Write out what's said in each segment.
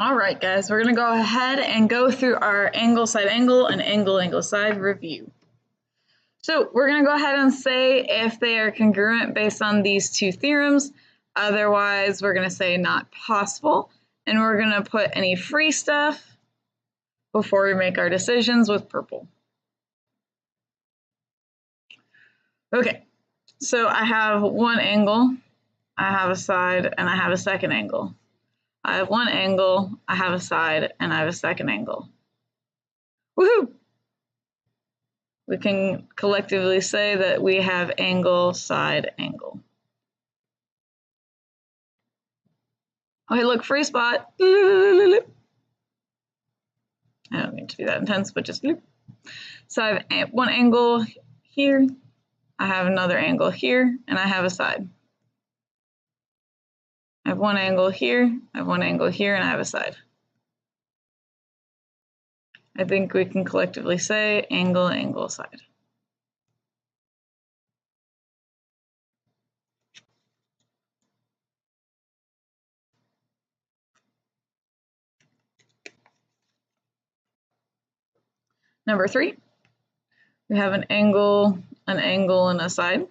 All right, guys, we're going to go ahead and go through our angle, side angle, and angle, angle, side review. So we're going to go ahead and say if they are congruent based on these two theorems. Otherwise, we're going to say not possible. And we're going to put any free stuff before we make our decisions with purple. Okay, so I have one angle, I have a side, and I have a second angle. I have one angle, I have a side, and I have a second angle. Woohoo! We can collectively say that we have angle, side, angle. Okay, look, free spot. I don't need to be that intense, but just loop. So I have one angle here, I have another angle here, and I have a side. I have one angle here, I have one angle here, and I have a side. I think we can collectively say angle, angle, side. Number 3, we have an angle, and a side.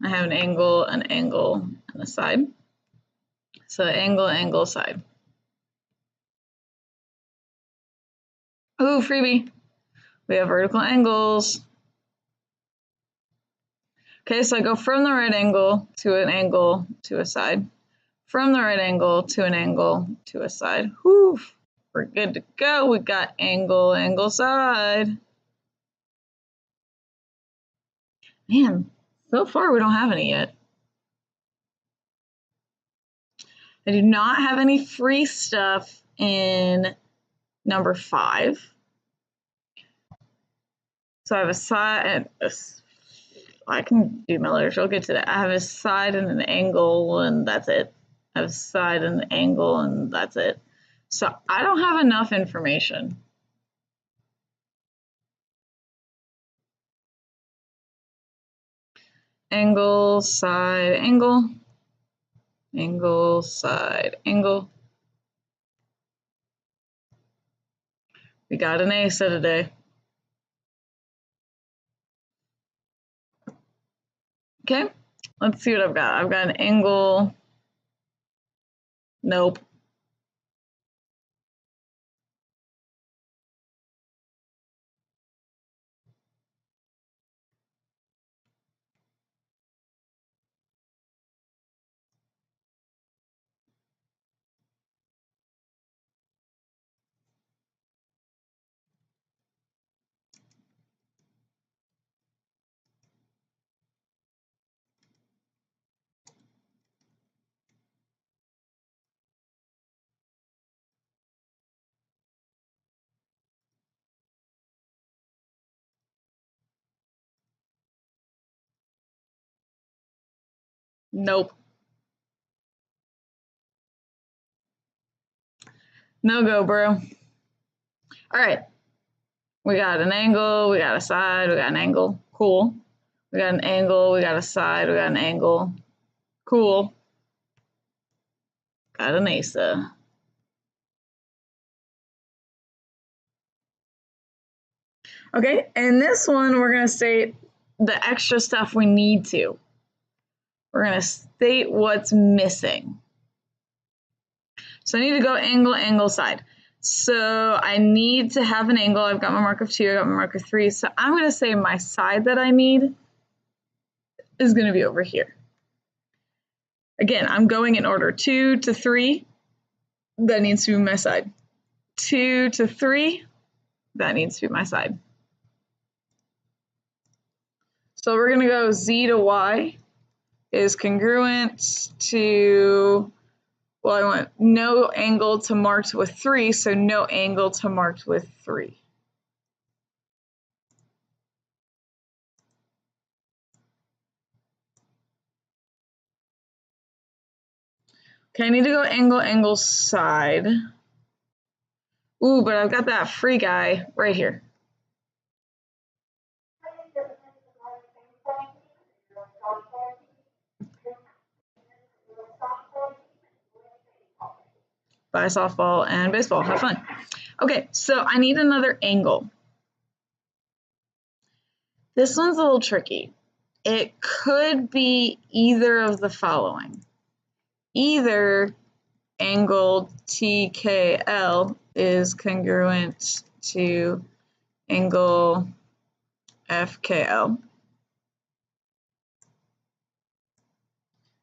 I have an angle, and a side. So angle, angle, side. Ooh, freebie. We have vertical angles. Okay, so I go from the right angle to an angle to a side. From the right angle to an angle to a side. Whew, we're good to go. We got angle, angle, side. Man, so far we don't have any yet. I do not have any free stuff in number 5. So I have a side, I can do my letters, I'll get to that. I have a side and an angle, and that's it. I have a side and an angle, and that's it. So I don't have enough information. Angle, side, angle. Angle, side, angle. We got an ASA today. Okay, let's see what I've got. I've got an angle. Nope. Nope. No go, bro. All right. We got an angle, we got a side, we got an angle. Cool. We got an angle, we got a side, we got an angle. Cool. Got an ASA. Okay, and this one we're going to state the extra stuff we need to. We're going to state what's missing. So I need to go angle, angle, side. So I need to have an angle. I've got my mark of 2, I got my mark of 3. So I'm going to say my side that I need is going to be over here. Again, I'm going in order 2 to 3. That needs to be my side. 2 to 3. That needs to be my side. So we're going to go Z to Y is congruent to, well, I want no angle to marked with 3, so no angle to marked with 3. Okay, I need to go angle, angle, side. Ooh, but I've got that free guy right here. Bye, softball and baseball. Have fun. Okay, so I need another angle. This one's a little tricky. It could be either of the following. Either angle TKL is congruent to angle FKL,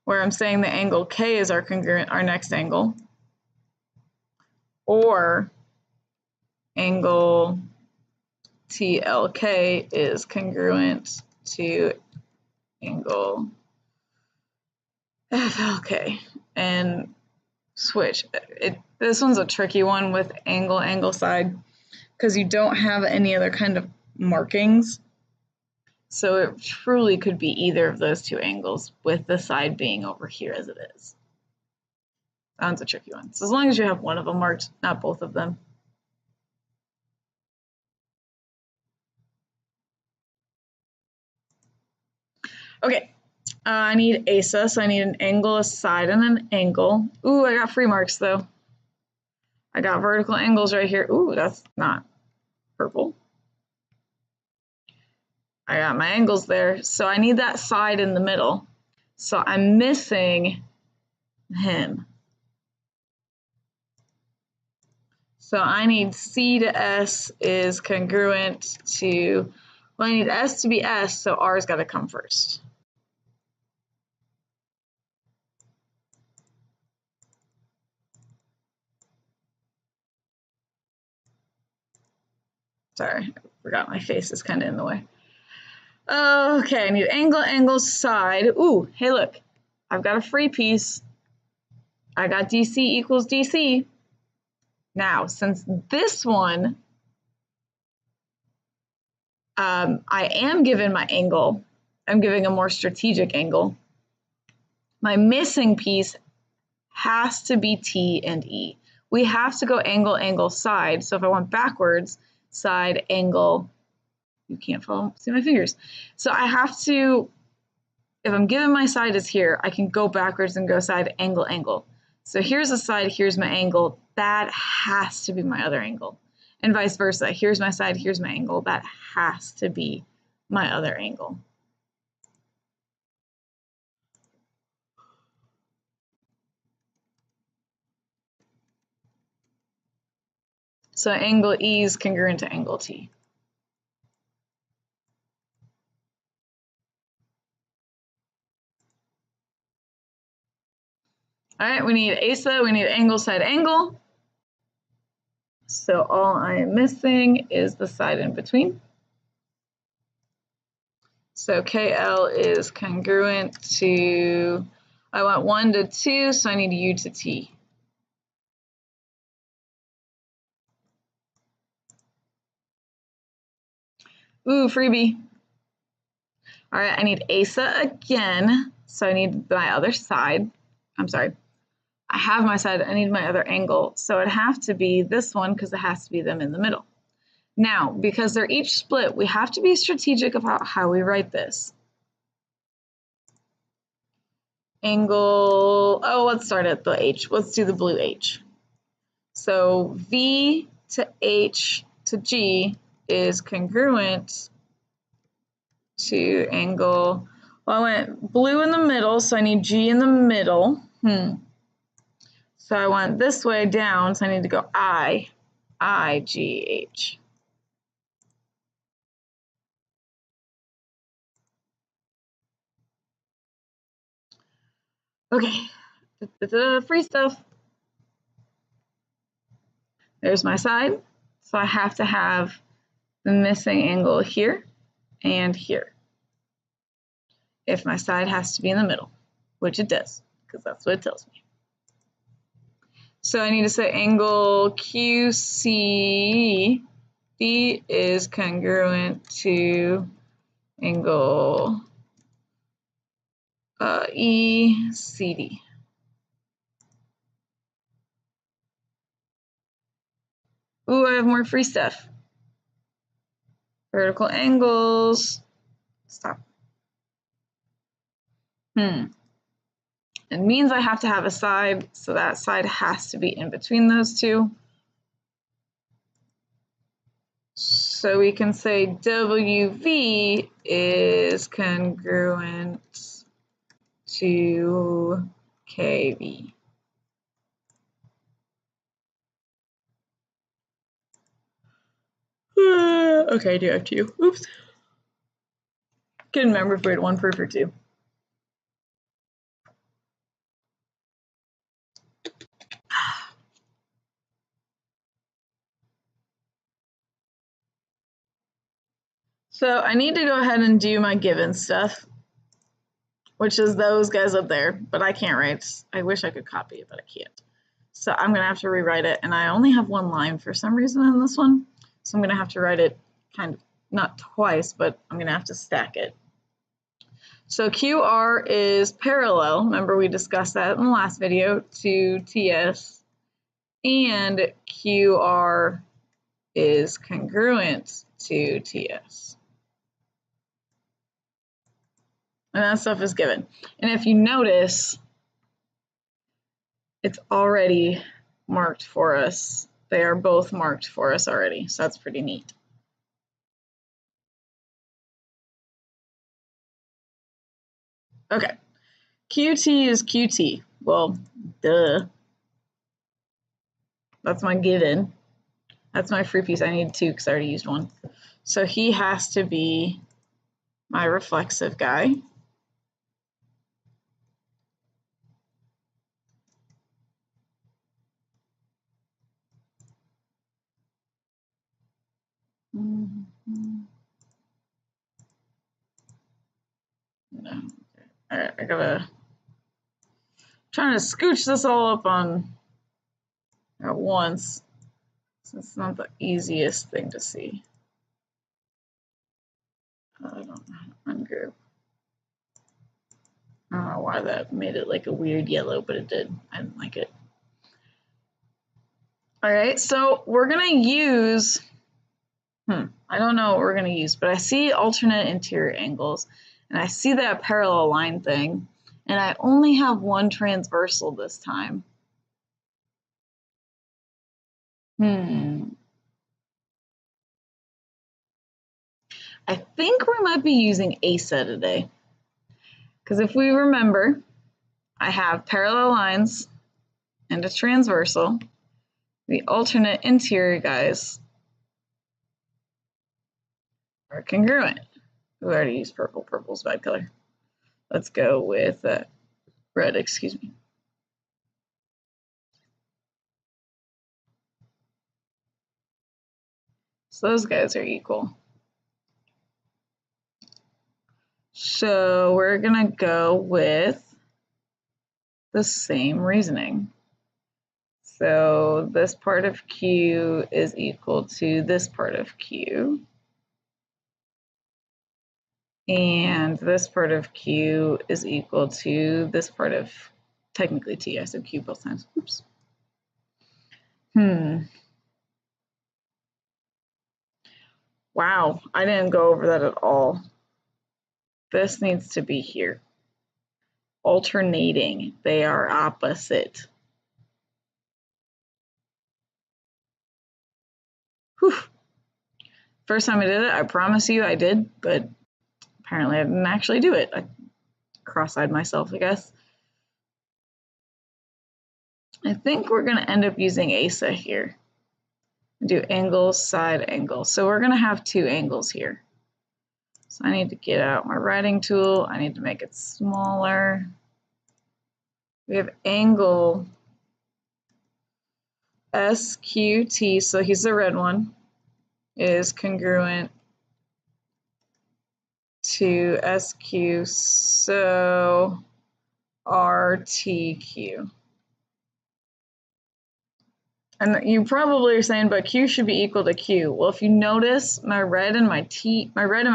where I'm saying the angle K is our next angle, or angle TLK is congruent to angle FLK, and switch. This one's a tricky one with angle side because you don't have any other kind of markings. So it truly could be either of those two angles with the side being over here as it is. That one's a tricky one. So as long as you have one of them marked, not both of them. Okay, I need ASA, so I need an angle, a side, and an angle. Ooh, I got free marks though. I got vertical angles right here. Ooh, that's not purple. I got my angles there. So I need that side in the middle. So I'm missing him. So I need C to S is congruent to, well, I need S to be S, so R's got to come first. Sorry, I forgot my face is kind of in the way. Okay, I need angle, side. Ooh, hey look, I've got a free piece. I got DC equals DC. Now, since this one, I am given my angle, I'm giving a more strategic angle. My missing piece has to be T and E. We have to go angle, side. So if I went backwards, side, angle, you can't see my fingers. So I have to, if I'm given my side is here, I can go backwards and go side, angle. So here's a side, here's my angle. That has to be my other angle. And vice versa. Here's my side, here's my angle. That has to be my other angle. So angle E is congruent to angle T. All right, we need ASA, we need angle, side, angle. So all I am missing is the side in between. So KL is congruent to, I want 1 to 2, so I need U to T. Ooh, freebie. All right, I need ASA again, so I need my other side. I'm sorry. I have my side, I need my other angle. So it'd have to be this one because it has to be them in the middle. Now, because they're each split, we have to be strategic about how we write this. Angle, oh, let's start at the H. Let's do the blue H. So V to H to G is congruent to angle, well, I went blue in the middle, so I need G in the middle. So I went this way down, so I need to go I, G, H. Okay, free stuff. There's my side. So I have to have the missing angle here and here. If my side has to be in the middle, which it does, because that's what it tells me. So I need to say angle QCD is congruent to angle ECD. Ooh, I have more free stuff. Vertical angles. Stop. It means I have to have a side, so that side has to be in between those two. So we can say WV is congruent to KV. Okay, I do have two. Oops. Couldn't remember if we had one proof or two. So I need to go ahead and do my given stuff, which is those guys up there, but I can't write. I wish I could copy it, but I can't. So I'm gonna have to rewrite it, and I only have one line for some reason in this one. So I'm gonna have to write it kind of, not twice, but I'm gonna have to stack it. So QR is parallel, remember we discussed that in the last video, to TS, and QR is congruent to TS. And that stuff is given. And if you notice, it's already marked for us. They are both marked for us already, so that's pretty neat. Okay, QT is QT. Well, duh. That's my given. That's my free piece. I need two because I already used one. So he has to be my reflexive guy. No. All right, I gotta trying to scooch this all up on at once. So it's not the easiest thing to see. I don't know how to ungroup. I don't know why that made it like a weird yellow, but it did. I didn't like it. All right, so we're gonna use, I don't know what we're gonna use, but I see alternate interior angles, and I see that parallel line thing, and I only have one transversal this time. I think we might be using ASA today. Because if we remember, I have parallel lines and a transversal. The alternate interior guys are congruent. We already used purple. Purple's bad color. Let's go with red, excuse me. So those guys are equal. So we're gonna go with the same reasoning. So this part of Q is equal to this part of Q. And this part of Q is equal to this part of, technically T, I said Q both times. Oops. Wow, I didn't go over that at all. This needs to be here. Alternating, they are opposite. Whew. First time I did it, I promise you I did, but apparently I didn't actually do it. I cross-eyed myself, I guess. I think we're gonna end up using ASA here. Do angles, side angles. So we're gonna have two angles here. So I need to get out my writing tool. I need to make it smaller. We have angle SQT, so he's the red one, is congruent to SQ, so RTQ. And you probably are saying, but Q should be equal to Q. Well, if you notice, my red and my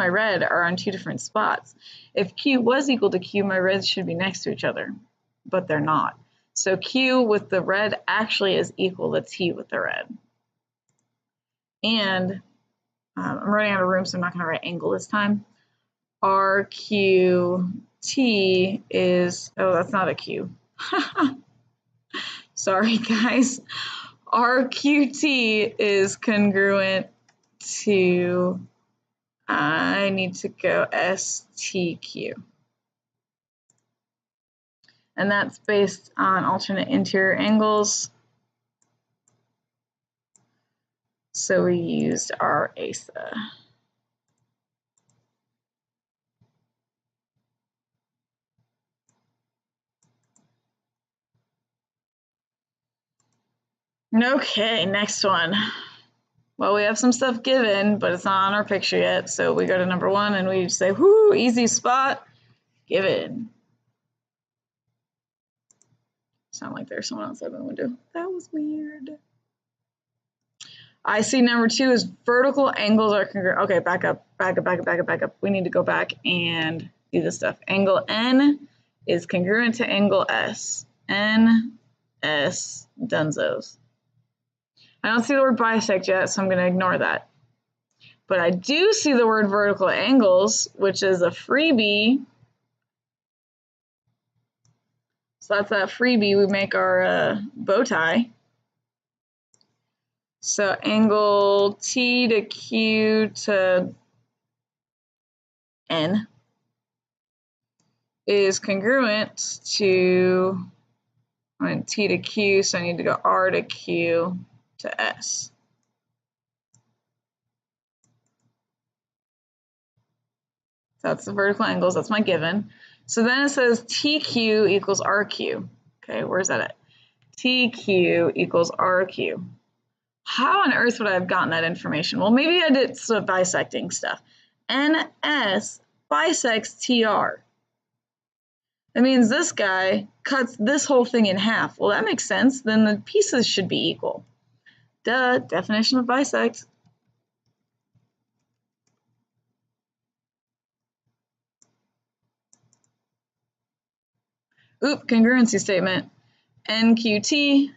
red are on two different spots. If Q was equal to Q, my reds should be next to each other, but they're not. So Q with the red actually is equal to T with the red. And I'm running out of room, so I'm not going to write angle this time. RQT is, oh, that's not a Q. Sorry, guys. RQT is congruent to, I need to go STQ. And that's based on alternate interior angles. So we used our ASA. Okay, next one. Well, we have some stuff given, but it's not on our picture yet. So we go to number 1 and we say, whoo, easy spot, given. Sound like there's someone outside the window. That was weird. I see number 2 is vertical angles are congruent. Okay, back up. We need to go back and do this stuff. Angle N is congruent to angle S. N, S, dunzos. I don't see the word bisect yet, so I'm going to ignore that. But I do see the word vertical angles, which is a freebie. So that's that freebie. We make our bow tie. So angle T to Q to N is congruent to, T to Q, so I need to go R to Q to S. So that's the vertical angles, that's my given. So then it says TQ equals RQ. Okay, where's that at? TQ equals RQ. How on earth would I have gotten that information? Well, maybe I did some bisecting stuff. NS bisects TR. That means this guy cuts this whole thing in half. Well, that makes sense. Then the pieces should be equal. Duh, definition of bisect. Oop, congruency statement. NQT,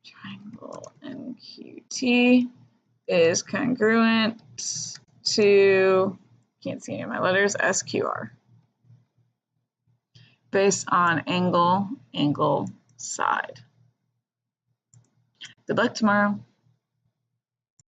triangle NQT is congruent to, can't see any of my letters, SQR. Based on angle, side. Good luck tomorrow.